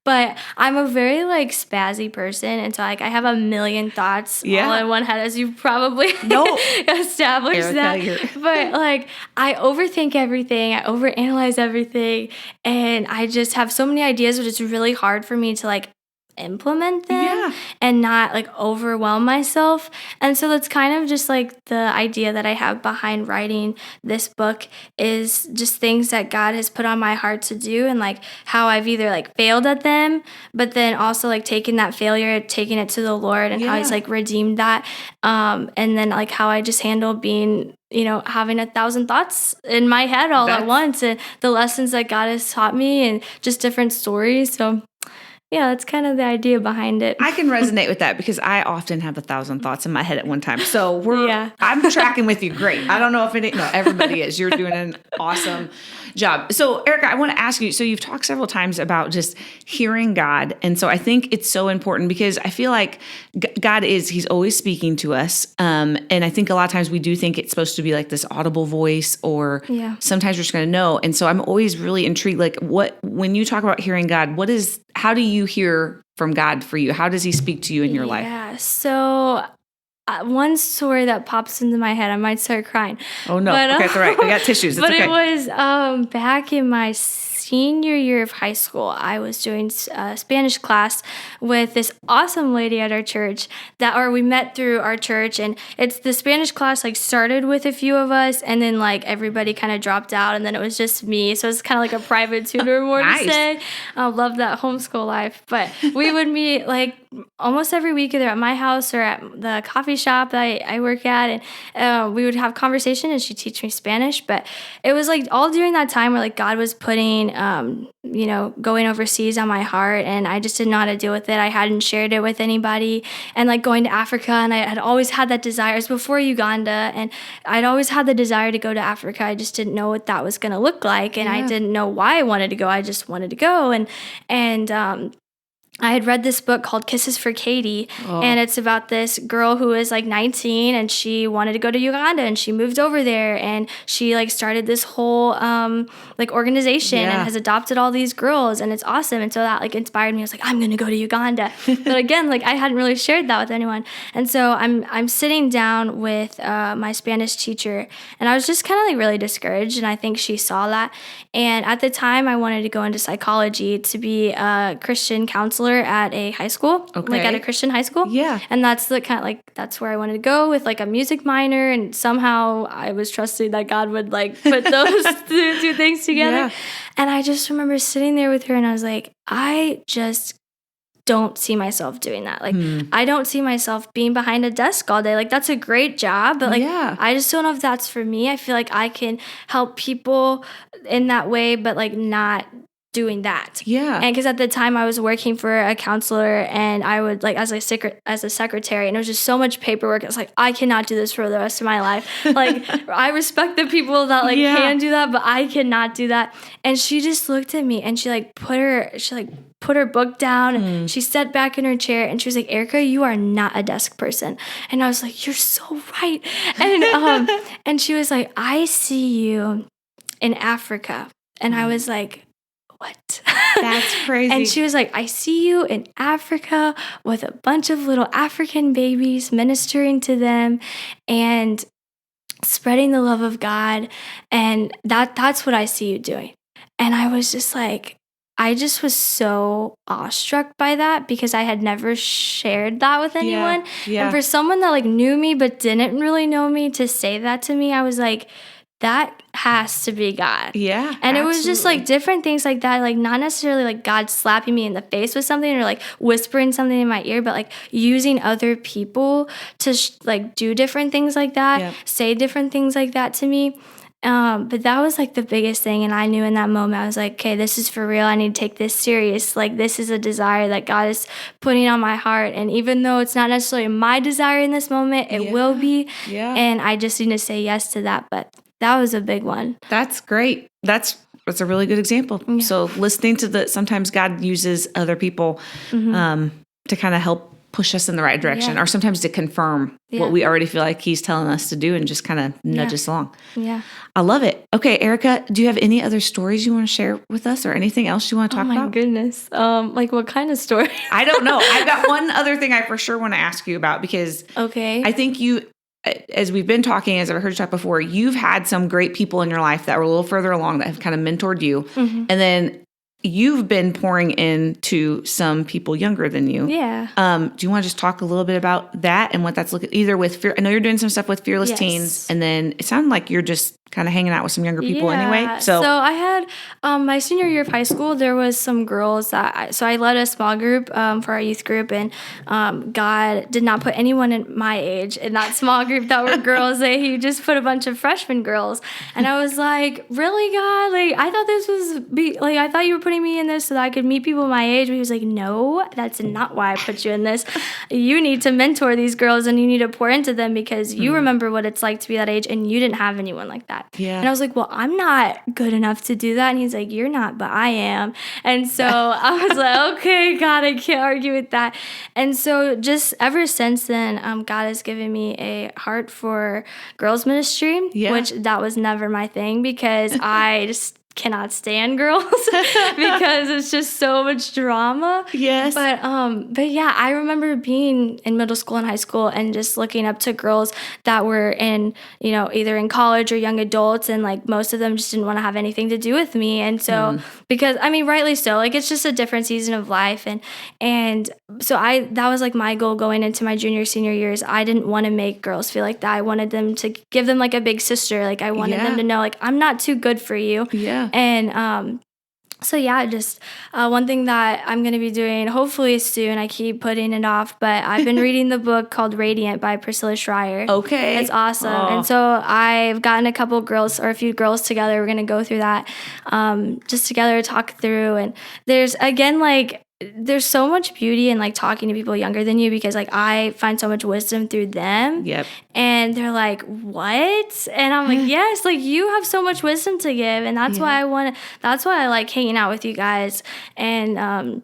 But I'm a very spazzy person, and so I have a million thoughts all in one head, as you probably established Erica, that. But I overthink everything, I overanalyze everything, and I just have so many ideas, but it's really hard for me to implement them and not overwhelm myself. And so that's kind of just the idea that I have behind writing this book is just things that God has put on my heart to do, and how I've either failed at them, but then also taking that failure, taking it to the Lord, and how he's redeemed that, and then how I just handle being having 1,000 thoughts in my head all at once, and the lessons that God has taught me and just different stories. So yeah, that's kind of the idea behind it. I can resonate with that because I often have 1,000 thoughts in my head at one time. So I'm tracking with you. Great. I don't know if everybody is. You're doing an awesome job. So Erica, I want to ask you, so you've talked several times about just hearing God. And so I think it's so important because I feel like God he's always speaking to us. And I think a lot of times we do think it's supposed to be this audible voice, or sometimes we're just going to know. And so I'm always really intrigued, when you talk about hearing God, how do you hear from God for you? How does he speak to you in your life? Yeah, so one story that pops into my head, I might start crying. Oh no, okay, that's all right. I got tissues. It's but okay. It was back in my senior year of high school. I was doing a Spanish class with this awesome lady at our church we met through our church, and it's the Spanish class started with a few of us, and then everybody kind of dropped out, and then it was just me. So it's kind of a private tutor more Nice. to say. I love that homeschool life, but we would meet almost every week, either at my house or at the coffee shop that I work at, and we would have conversation, and she'd teach me Spanish. But it was like all during that time where like God was putting, going overseas on my heart, and I just didn't know how to deal with it. I hadn't shared it with anybody, and like going to Africa, and I had always had that desire. It was before Uganda, and I'd always had the desire to go to Africa. I just didn't know what that was going to look like, and I didn't know why I wanted to go. I just wanted to go, and I had read this book called Kisses for Katie, and it's about this girl who is like 19, and she wanted to go to Uganda, and she moved over there, and she like started this whole like organization and has adopted all these girls, and it's awesome. And so that like inspired me. I was like, I'm gonna go to Uganda. But again, like I hadn't really shared that with anyone, and so I'm sitting down with my Spanish teacher, and I was just kind of like really discouraged, and I think she saw that. And at the time, I wanted to go into psychology to be a Christian counselor at a high school, like at a Christian high school. Yeah. And that's the kind of like, that's where I wanted to go with like a music minor. And somehow I was trusting that God would like put those two things together. Yeah. And I just remember sitting there with her, and I was like, I just don't see myself doing that. Like, I don't see myself being behind a desk all day. Like, that's a great job, but like, I just don't know if that's for me. I feel like I can help people in that way, but like not doing that. Yeah. And because at the time I was working for a counselor, and I would like as a secretary, and it was just so much paperwork. I was like, I cannot do this for the rest of my life. Like, I respect the people that like can do that, but I cannot do that. And she just looked at me, and she put her book down, and she sat back in her chair, and she was like, Erika, you are not a desk person. And I was like, you're so right. And and she was like, I see you in Africa. And I was like, what? That's crazy. And she was like, I see you in Africa with a bunch of little African babies, ministering to them and spreading the love of God. And that's what I see you doing. And I was just like, I just was so awestruck by that, because I had never shared that with anyone. Yeah. And for someone that like knew me but didn't really know me to say that to me, I was like, that has to be God. Yeah. And absolutely. It was just like different things like that, like not necessarily like God slapping me in the face with something or like whispering something in my ear, but like using other people to like do different things like that, say different things like that to me. But that was like the biggest thing. And I knew in that moment, I was like, okay, this is for real. I need to take this serious. Like, this is a desire that God is putting on my heart. And even though it's not necessarily my desire in this moment, it will be. Yeah. And I just need to say yes to that. But that was a big one. That's great. That's a really good example. Yeah. So listening to sometimes God uses other people to kind of help push us in the right direction, or sometimes to confirm what we already feel like he's telling us to do, and just kind of nudge us along. Yeah. I love it. Okay, Erika, do you have any other stories you want to share with us, or anything else you want to talk about? Oh my goodness. Like what kind of story? I don't know. I've got one other thing I for sure want to ask you about, because I think you, as we've been talking, as I've heard you talk before, you've had some great people in your life that were a little further along that have kind of mentored you. Mm-hmm. And then you've been pouring into some people younger than you. Yeah. Do you want to just talk a little bit about that and what that's looking, either with I know you're doing some stuff with Fearless Teens, and then it sounded like you're just kind of hanging out with some younger people anyway. So I had my senior year of high school, there was some girls that I led a small group for our youth group, and God did not put anyone in my age in that small group that were girls. He just put a bunch of freshman girls, and I was like, really, God? Like, I thought this was I thought you were putting me in this so that I could meet people my age. But he was like, no, that's not why I put you in this. You need to mentor these girls, and you need to pour into them, because you remember what it's like to be that age, and you didn't have anyone like that. Yeah. And I was like, well, I'm not good enough to do that. And he's like, you're not, but I am. And so I was like, okay, God, I can't argue with that. And so just ever since then, God has given me a heart for girls ministry, which that was never my thing, because I just cannot stand girls because it's just so much drama. Yes. But yeah, I remember being in middle school and high school and just looking up to girls that were in, either in college or young adults, and like most of them just didn't want to have anything to do with me. And so because rightly so, like it's just a different season of life, and so that was like my goal going into my junior senior years. I didn't want to make girls feel like that. I wanted them to give them like a big sister. Like I wanted them to know, like, I'm not too good for you. Yeah. And So yeah, just one thing that I'm going to be doing hopefully soon. I keep putting it off, but I've been reading the book called Radiant by Priscilla Schreier. Okay. It's awesome. Oh. And so I've gotten a few girls together. We're going to go through that just together, talk through. And there's so much beauty in like talking to people younger than you, because like I find so much wisdom through them. Yep. And they're like, what? And I'm like, yes, like you have so much wisdom to give. And that's why I like hanging out with you guys and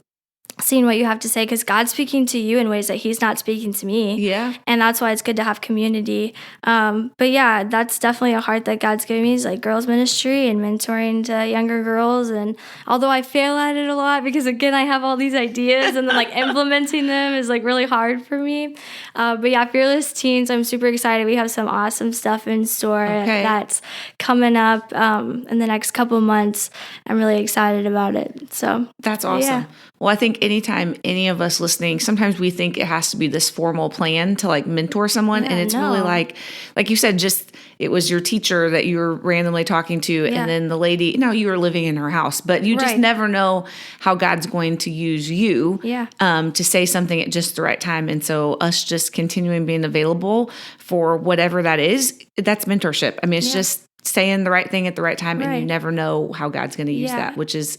seeing what you have to say, because God's speaking to you in ways that he's not speaking to me. Yeah. And that's why it's good to have community. But yeah, that's definitely a heart that God's given me, is like girls ministry and mentoring to younger girls. And although I fail at it a lot, because again, I have all these ideas and then like implementing them is like really hard for me. But yeah, Fearless Teens, I'm super excited. We have some awesome stuff in store that's coming up in the next couple of months. I'm really excited about it. So that's awesome. Yeah. Well, I think anytime any of us listening, sometimes we think it has to be this formal plan to like mentor someone. And it's really like you said, just it was your teacher that you were randomly talking to. And then the lady, you were living in her house, but you just never know how God's going to use you to say something at just the right time. And so us just continuing being available for whatever that is, that's mentorship. I mean, it's just saying the right thing at the right time. And you never know how God's going to use that, which is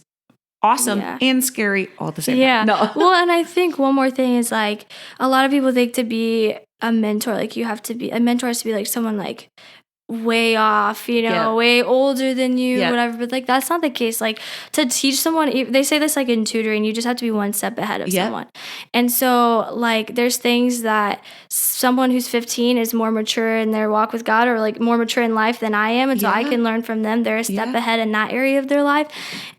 awesome and scary all at the same time. No. Well, and I think one more thing is like a lot of people think to be a mentor, like you have to be a mentor has to be like someone like way off, way older than you, whatever. But like that's not the case. Like to teach someone, they say this like in tutoring, you just have to be one step ahead of someone. And so like there's things that someone who's 15 is more mature in their walk with God, or like more mature in life than I am, and so I can learn from them. They're a step ahead in that area of their life.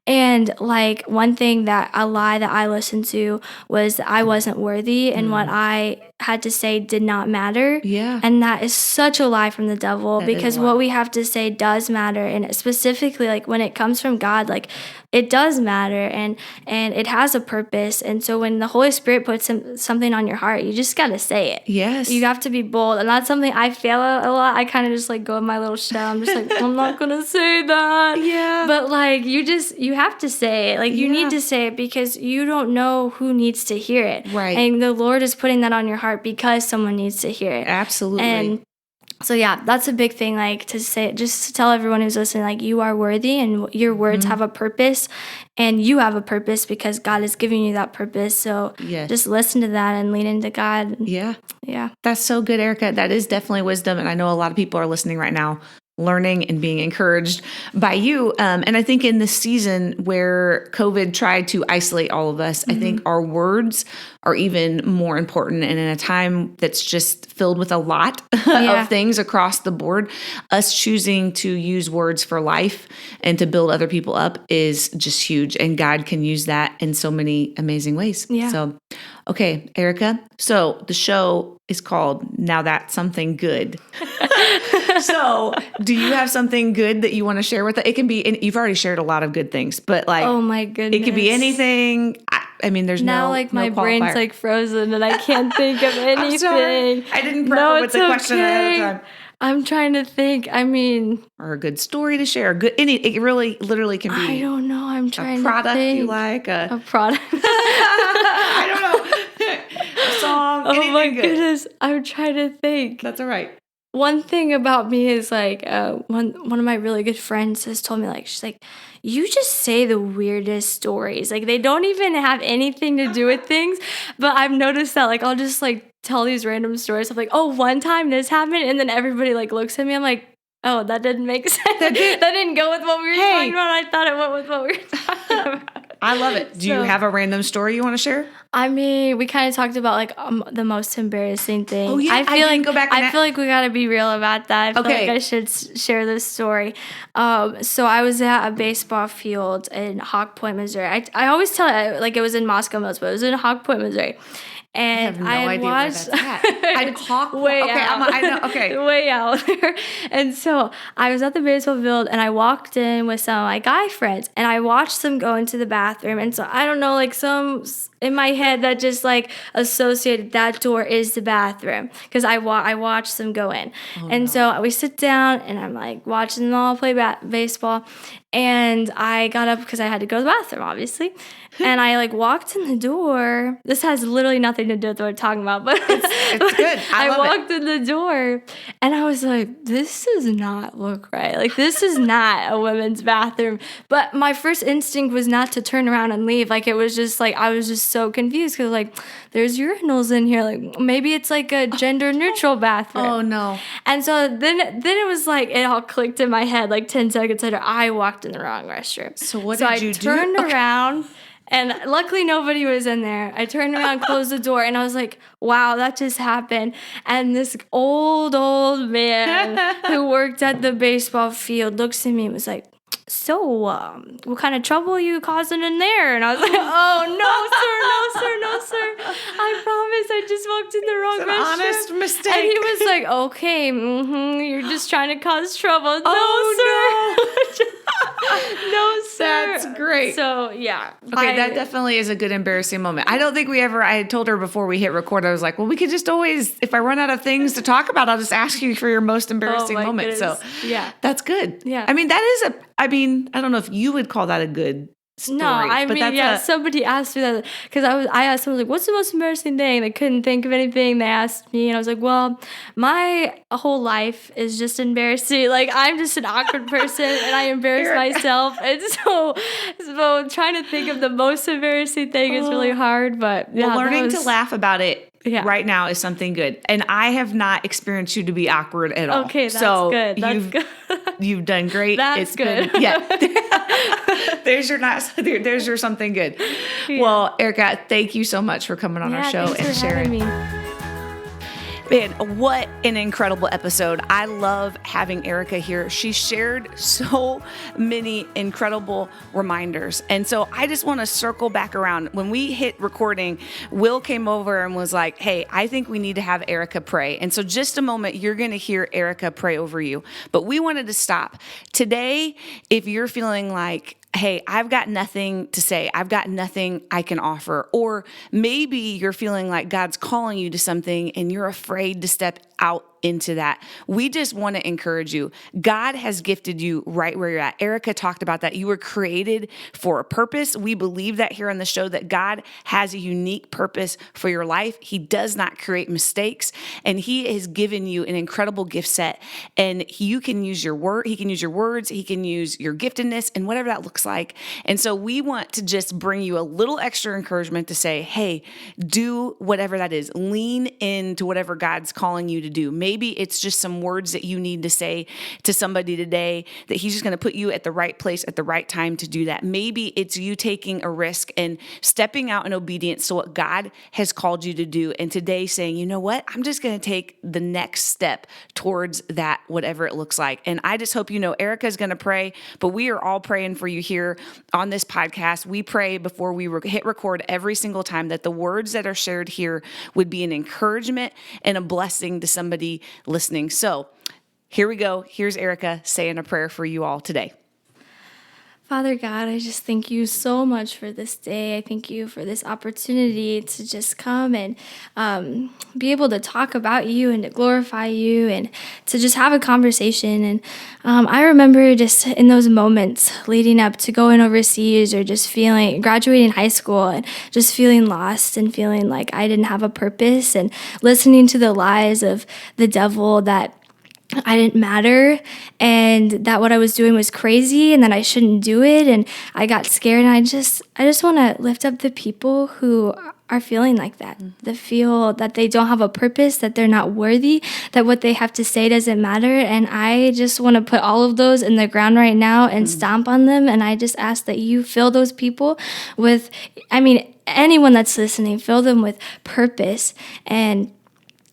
And like one thing a lie that I listened to was that I wasn't worthy, and what I had to say did not matter. Yeah. And that is such a lie from the devil, because what we have to say does matter. And specifically like when it comes from God, like it does matter, and it has a purpose. And so when the Holy Spirit puts something on your heart, you just got to say it. Yes. You have to be bold. And that's something I fail at a lot. I kind of just like go in my little shell. I'm just like, I'm not going to say that. Yeah. But like you have to say it. Like you need to say it, because you don't know who needs to hear it. Right. And the Lord is putting that on your heart because someone needs to hear it. Absolutely. And so yeah, that's a big thing, like to say, just to tell everyone who's listening, like you are worthy and your words have a purpose, and you have a purpose because God is giving you that purpose. So just listen to that and lean into God. Yeah. Yeah. That's so good, Erika. That is definitely wisdom. And I know a lot of people are listening right now, learning and being encouraged by you. And I think in this season where COVID tried to isolate all of us, I think our words are even more important. And in a time that's just filled with a lot of things across the board, us choosing to use words for life and to build other people up is just huge. And God can use that in so many amazing ways. Yeah. So, okay, Erika. So the show is called Now That's Something Good. So do you have something good that you want to share with us? It can be, and you've already shared a lot of good things, but like, oh my goodness, it could be anything. I mean, there's now no like my no brain's qualifier. like frozen and I can't think of anything. I'm sorry. I didn't prep with the question ahead of time. I'm trying to think. I mean, or a good story to share. It really, literally can be. I don't know. I'm trying a product to think. You like a product. I don't know. A song. Oh my good. goodness! I'm trying to think. That's all right. One thing about me is like one of my really good friends has told me, like, she's like, you just say the weirdest stories. Like they don't even have anything to do with things. But I've noticed that like I'll just like tell these random stories of like, oh, one time this happened, and then everybody like looks at me. I'm like, oh, that didn't make sense. That didn't go with what we were talking about. I thought it went with what we were talking about. I love it. Do you have a random story you want to share? I mean, we kind of talked about like the most embarrassing thing. Oh yeah, I feel like go back. I feel like we gotta be real about that. I feel like I should share this story. So I was at a baseball field in Hawk Point, Missouri. I always tell it like it was in Moscow, but it was in Hawk Point, Missouri. And I have no idea watched, where that's at. I'd Hawk way okay, out. I know. Okay, way out there. And so I was at the baseball field, and I walked in with some of my guy friends, and I watched them go into the bathroom. And so I don't know, like some in my head that just like associated that door is the bathroom because I watched them go in. So we sit down, and I'm like watching them all play baseball. And I got up because I had to go to the bathroom, obviously. And I like walked in the door. This has literally nothing to do with what I'm talking about, but It's good. I walked in the door and I was like, this does not look right. Like, this is not a women's bathroom. But my first instinct was not to turn around and leave. Like, it was just like, I was just so confused because like, there's urinals in here. Like, maybe it's like a gender neutral bathroom. Oh no. And so then it was like, it all clicked in my head. Like 10 seconds later, I walked in the wrong restroom. So what did you do? I turned around. And luckily nobody was in there. I turned around, closed the door, and I was like, wow, that just happened. And this old man who worked at the baseball field looks at me and was like, so what kind of trouble are you causing in there? And I was like, oh, no, sir. I promise I just walked in the wrong restroom. Honest mistake. And he was like, okay, you're just trying to cause trouble. Oh, no, sir. No, sir. That's great. So, yeah. Okay, that definitely is a good embarrassing moment. I don't think I had told her before we hit record, I was like, well, we could just always, if I run out of things to talk about, I'll just ask you for your most embarrassing moment. Goodness. So yeah, that's good. Yeah. I mean, I don't know if you would call that a good story. No, I but mean, that's somebody asked me that because I asked someone like, what's the most embarrassing thing? They couldn't think of anything. They asked me, and I was like, well, my whole life is just embarrassing. Like, I'm just an awkward person, and I embarrass myself. And so trying to think of the most embarrassing thing is really hard. But yeah, learning to laugh about it. Yeah. Right now is something good. And I have not experienced you to be awkward at all. Okay, that's good. That's good. You've done great. That's good. Yeah. There's your something good. Yeah. Well, Erika, thank you so much for coming on our show and sharing. Me. Man, what an incredible episode. I love having Erika here. She shared so many incredible reminders. And so I just want to circle back around. When we hit recording, Will came over and was like, hey, I think we need to have Erika pray. And so just a moment, you're going to hear Erika pray over you. But we wanted to stop. Today, if you're feeling like, hey, I've got nothing to say. I've got nothing I can offer. Or maybe you're feeling like God's calling you to something and you're afraid to step out into that. We just want to encourage you. God has gifted you right where you're at. Erika talked about that. You were created for a purpose. We believe that here on the show, that God has a unique purpose for your life. He does not create mistakes, and He has given you an incredible gift set. And you can use your word. He can use your words. He can use your giftedness and whatever that looks like. And so we want to just bring you a little extra encouragement to say, hey, do whatever that is. Lean into whatever God's calling you to do. Maybe it's just some words that you need to say to somebody today, that He's just going to put you at the right place at the right time to do that. Maybe it's you taking a risk and stepping out in obedience to what God has called you to do. And today saying, you know what? I'm just going to take the next step towards that, whatever it looks like. And I just hope you know Erika is going to pray, but we are all praying for you here on this podcast. We pray before we hit record every single time that the words that are shared here would be an encouragement and a blessing to somebody listening. So here we go. Here's Erika saying a prayer for you all today. Father God, I just thank you so much for this day. I thank you for this opportunity to just come and be able to talk about you and to glorify you and to just have a conversation. And I remember just in those moments leading up to going overseas or just graduating high school and just feeling lost and feeling like I didn't have a purpose and listening to the lies of the devil that I didn't matter and that what I was doing was crazy and that I shouldn't do it. And I got scared, and I just want to lift up the people who are feeling like that. They feel that they don't have a purpose, that they're not worthy, that what they have to say doesn't matter. And I just want to put all of those in the ground right now and stomp on them. And I just ask that you fill those people with, anyone that's listening, fill them with purpose and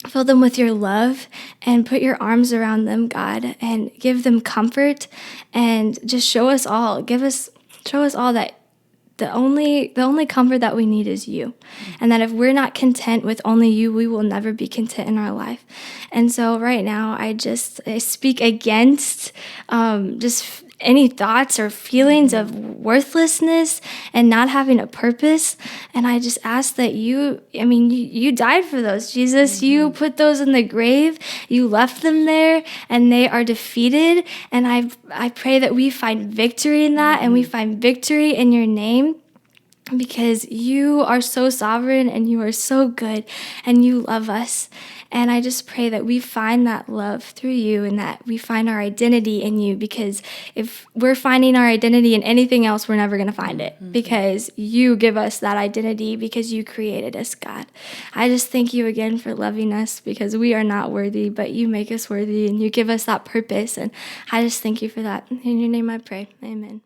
fill them with your love and put your arms around them, God, and give them comfort and just show us all that the only comfort that we need is you. And that if we're not content with only you, we will never be content in our life. And so right now I speak against just any thoughts or feelings of worthlessness and not having a purpose. And I just ask that you died for those, Jesus. You put those in the grave. You left them there and they are defeated. And I pray that we find victory in that and we find victory in your name. Because you are so sovereign and you are so good and you love us. And I just pray that we find that love through you and that we find our identity in you, because if we're finding our identity in anything else, we're never going to find it, because you give us that identity because you created us, God. I just thank you again for loving us, because we are not worthy, but you make us worthy and you give us that purpose. And I just thank you for that. In your name I pray. Amen.